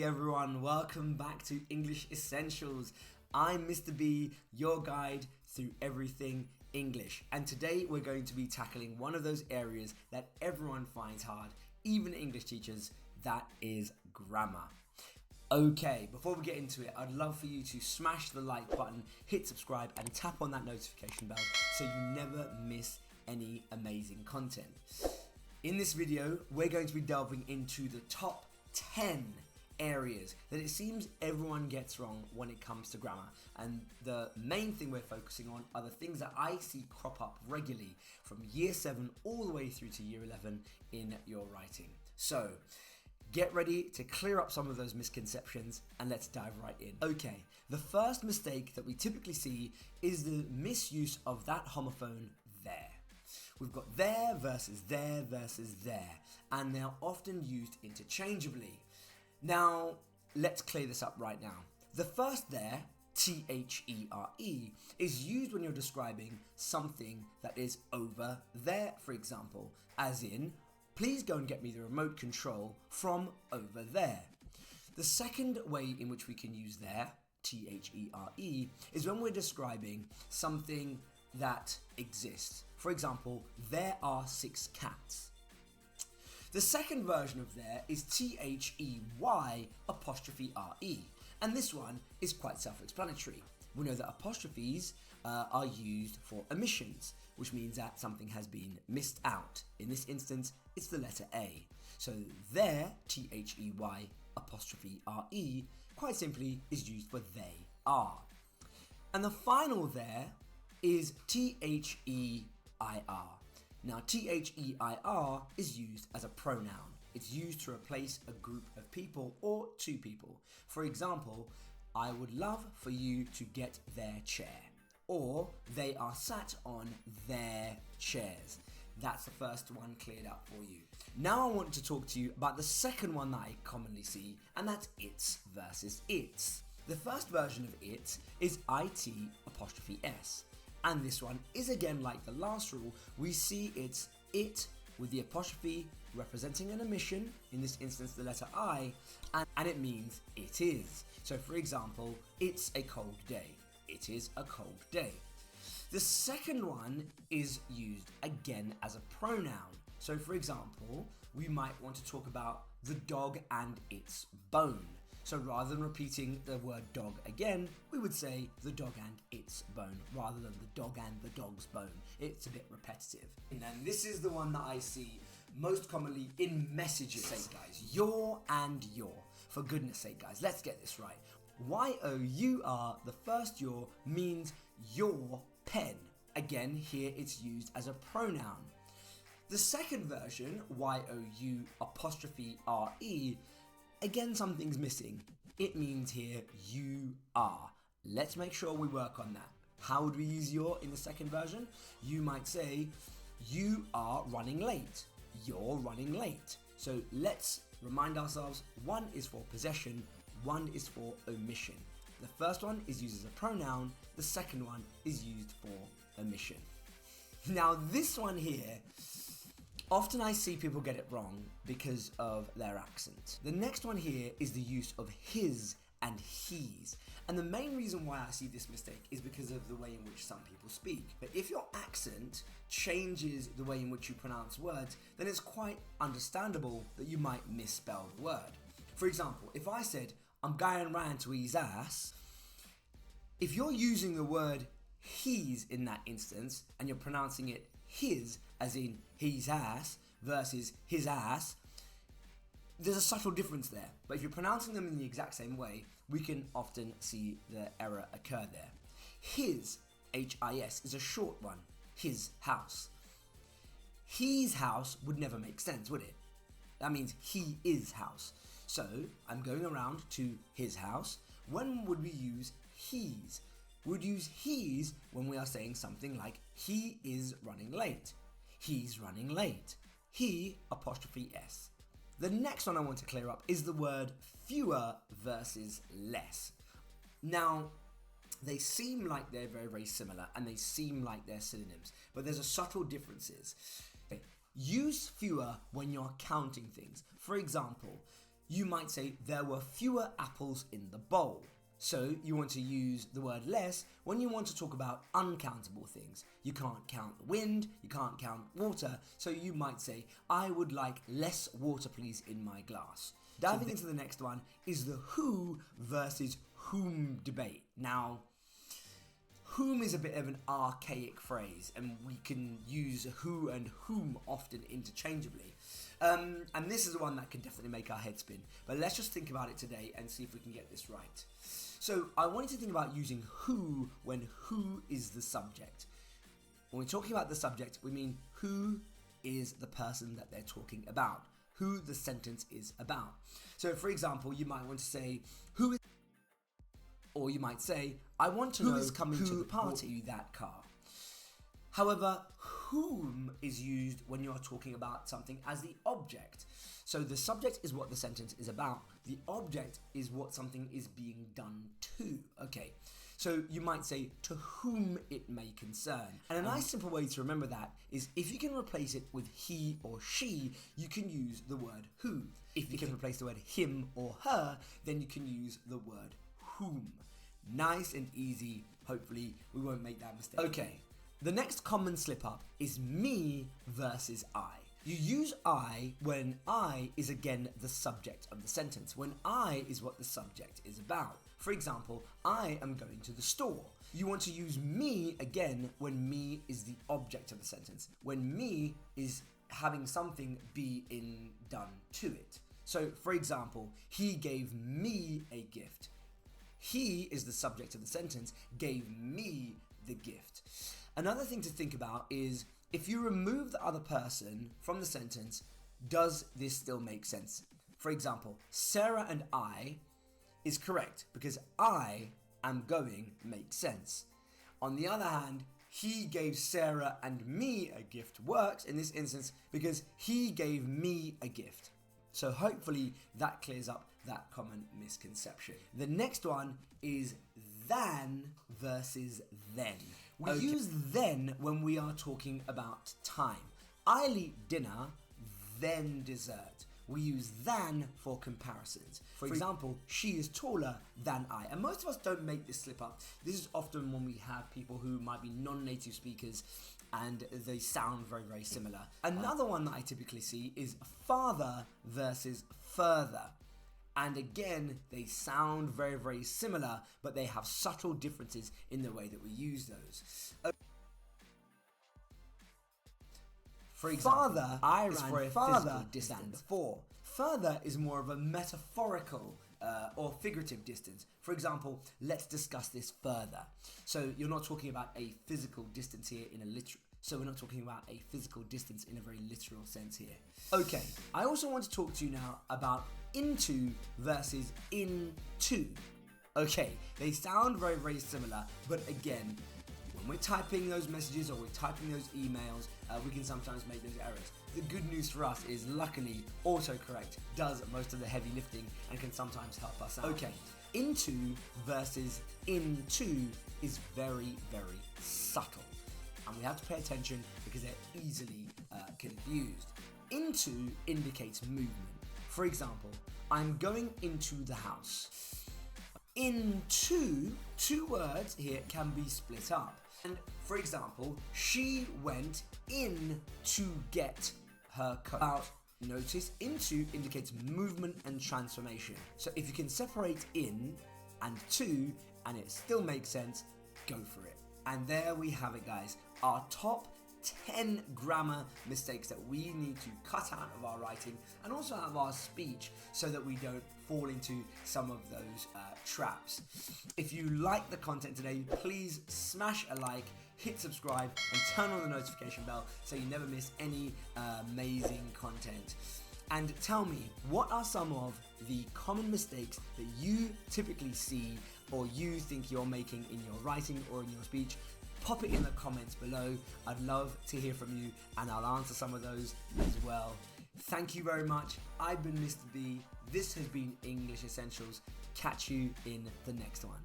Hey everyone, welcome back to English Essentials. I'm Mr. B, your guide through everything English. And today we're going to be tackling one of those areas that everyone finds hard, even English teachers, that is grammar. Okay, before we get into it, I'd love for you to smash the like button, hit subscribe and tap on that notification bell so you never miss any amazing content. In this video, we're going to be delving into the top 10 areas that it seems everyone gets wrong when it comes to grammar, and the main thing we're focusing on are the things that I see crop up regularly from year 7 all the way through to year 11 in your writing. So get ready to clear up some of those misconceptions and let's dive right in. Okay, the first mistake that we typically see is the misuse of that homophone there. We've got there versus there versus there, and they're often used interchangeably. Now, let's clear this up right now. The first there, T-H-E-R-E, is used when you're describing something that is over there, for example, as in, please go and get me the remote control from over there. The second way in which we can use there, T-H-E-R-E, is when we're describing something that exists. For example, there are 6 cats. The second version of there is T-H-E-Y apostrophe R-E, and this one is quite self-explanatory. We know that apostrophes are used for omissions, which means that something has been missed out. In this instance, it's the letter A. So there, T-H-E-Y apostrophe R-E, quite simply is used for they are. And the final there is T-H-E-I-R. Now, T-H-E-I-R is used as a pronoun. It's used to replace a group of people or 2 people. For example, I would love for you to get their chair. Or, they are sat on their chairs. That's the first one cleared up for you. Now I want to talk to you about the second one that I commonly see, and that's its versus its. The first version of it is IT apostrophe S. And this one is again like the last rule. We see it's it with the apostrophe representing an omission, in this instance the letter I, and it means it is. So for example, it's a cold day. It is a cold day. The second one is used again as a pronoun. So for example, we might want to talk about the dog and its bone. So rather than repeating the word dog again, we would say the dog and its bone, rather than the dog and the dog's bone. It's a bit repetitive. And then this is the one that I see most commonly in messages. Say guys, your and your. For goodness sake guys, let's get this right. Y-O-U-R, the first your, means your pen. Again, here it's used as a pronoun. The second version, Y-O-U apostrophe R-E, again, something's missing. It means here, you are. Let's make sure we work on that. How would we use your in the second version? You might say, you are running late. You're running late. So let's remind ourselves, one is for possession, one is for omission. The first one is used as a pronoun, the second one is used for omission. Now this one here, often I see people get it wrong because of their accent. The next one here is the use of his and he's. And the main reason why I see this mistake is because of the way in which some people speak. But if your accent changes the way in which you pronounce words, then it's quite understandable that you might misspell the word. For example, if I said, I'm going round to his ass, if you're using the word he's in that instance and you're pronouncing it his, as in his ass versus his ass, there's a subtle difference there. But if you're pronouncing them in the exact same way, we can often see the error occur there. His, H-I-S, is a short one. His house. His house would never make sense, would it? That means he is house. So I'm going around to his house. When would we use he's? We'd use he's when we are saying something like he is running late. He's running late. He apostrophe S. The next one I want to clear up is the word fewer versus less. Now, they seem like they're very, very similar and they seem like they're synonyms, but there's a subtle differences. Okay. Use fewer when you're counting things. For example, You might say there were fewer apples in the bowl. So you want to use the word less when you want to talk about uncountable things. You can't count the wind, you can't count water, so you might say, I would like less water please in my glass. Diving into the next one is the who versus whom debate. Now, whom is a bit of an archaic phrase, and we can use who and whom often interchangeably. And this is the one that can definitely make our head spin. But let's just think about it today and see if we can get this right. So I want you to think about using who when who is the subject. When we're talking about the subject, we mean who is the person that they're talking about, who the sentence is about. So for example, you might want to say, who is, or you might say, I want to know who is coming to the party, you that car. However, whom is used when you're talking about something as the object. So the subject is what the sentence is about. The object is what something is being done to. Okay, so you might say to whom it may concern. And a nice simple way to remember that is if you can replace it with he or she, you can use the word who. If you can replace the word him or her, then you can use the word whom. Nice and easy. Hopefully we won't make that mistake. Okay, the next common slip up is me versus I. You use I when I is again the subject of the sentence, when I is what the subject is about. For example, I am going to the store. You want to use me again when me is the object of the sentence, when me is having something being done to it. So for example, he gave me a gift. He is the subject of the sentence, gave me the gift. Another thing to think about is if you remove the other person from the sentence, does this still make sense? For example, Sarah and I is correct because I am going makes sense. On the other hand, he gave Sarah and me a gift works in this instance because he gave me a gift. So hopefully that clears up that common misconception. The next one is than versus then. We use then when we are talking about time. I'll eat dinner, then dessert. We use than for comparisons. For example, she is taller than I. And most of us don't make this slip up. This is often when we have people who might be non-native speakers and they sound very, very similar. Another one that I typically see is father versus further. And again, they sound very, very similar, but they have subtle differences in the way that we use those. For example, father I ran for a farther than before. Further is more of a metaphorical or figurative distance. For example, let's discuss this further. So you're not talking about a physical distance here in a literal. So we're not talking about a physical distance in a very literal sense here. Okay, I also want to talk to you now about into versus into. Okay, they sound very, very similar, but again, when we're typing those messages or we're typing those emails, we can sometimes make those errors. The good news for us is luckily autocorrect does most of the heavy lifting and can sometimes help us out. Okay, into versus into is very, very subtle. And we have to pay attention because they're easily confused. Into indicates movement. For example, I'm going into the house. Into, two words here can be split up. And for example, she went in to get her coat. Notice into indicates movement and transformation. So if you can separate in and to and it still makes sense, go for it. And there we have it, guys. Our top 10 grammar mistakes that we need to cut out of our writing and also out of our speech so that we don't fall into some of those traps. If you like the content today, please smash a like, hit subscribe and turn on the notification bell so you never miss any amazing content. And tell me, what are some of the common mistakes that you typically see or you think you're making in your writing or in your speech? Pop it in the comments below. I'd love to hear from you and I'll answer some of those as well. Thank you very much. I've been Mr. B. This has been English Essentials. Catch you in the next one.